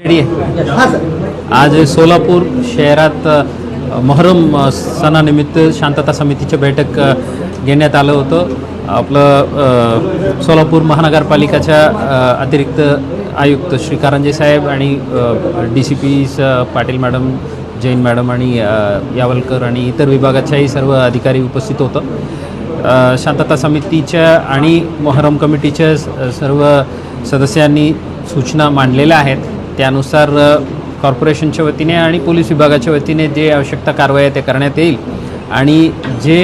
आज सोलापूर शहरात मोहरम सणानिमित्त शांतता समितीची बैठक घेण्यात आलं होतं। आपलं सोलापूर महानगरपालिकेच्या अतिरिक्त आयुक्त श्री कारंजे साहेब आणि DCP Patil madam, Jain madam आणि यावलकर आणि इतर विभागाच्याही सर्व अधिकारी उपस्थित होतं। शांतता समितीच्या आणि मोहरम कमिटीच्या सर्व सदस्यांनी सूचना मांडलेल्या आहेत। त्यानुसार कॉर्पोरेशनच्या वतीने आणि पोलीस विभागाच्या वतीने जे आवश्यक कारवाई ते करण्यात येईल आणि जे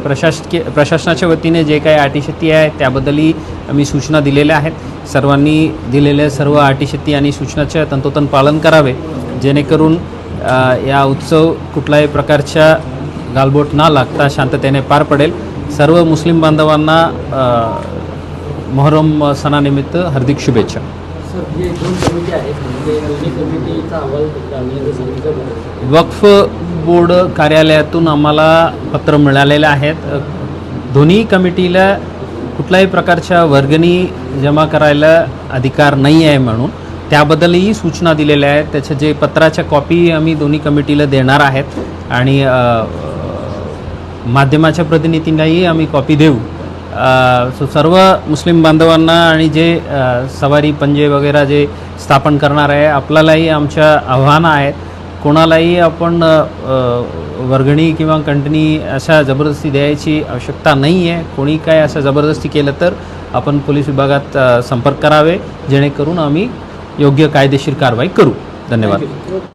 प्रशासनाच्या वतीने जे काही अटीशर्ती आहे त्याबद्दलही आम्ही सूचना दिलेल्या आहेत। सर्वांनी दिलेल्या सर्व अटीशर्ती आणि सूचनाचे तंतोतंत पालन करावे, जेणेकरून या उत्सव कुठल्याही प्रकारच्या गालबोट न लागता शांततेने पार पडेल। सर्व मुस्लिम बांधवांना मोहरम सणानिमित्त हार्दिक शुभेच्छा। वक्फ बोर्ड कार्यालयातून आम्हाला पत्र मिळालेले आहेत। दोन्ही कमिटीला कुठल्याही प्रकारच्या वर्गणी जमा करायला अधिकार नाही आहे म्हणून त्याबद्दलही सूचना दिलेल्या आहेत। त्याच्या जे पत्राच्या कॉपी आम्ही दोन्ही कमिटीला देणार आहेत आणि माध्यमाच्या प्रतिनिधींनाही आम्ही कॉपी देऊ। सर्व मुस्लिम बांधवांना आणि जे सवारी पंजे वगैरे जे स्थापन करणार आहे आपल्यालाही आमच्या आव्हान आहेत। कोणालाही आपण वर्गणी किंवा कंटनी अशा जबरदस्ती द्यायची आवश्यकता नाही आहे। कोणी काय असं जबरदस्ती केलं तर आपण पोलीस विभागात संपर्क करावे, जेणेकरून आम्ही योग्य कायदेशीर कारवाई करू। धन्यवाद।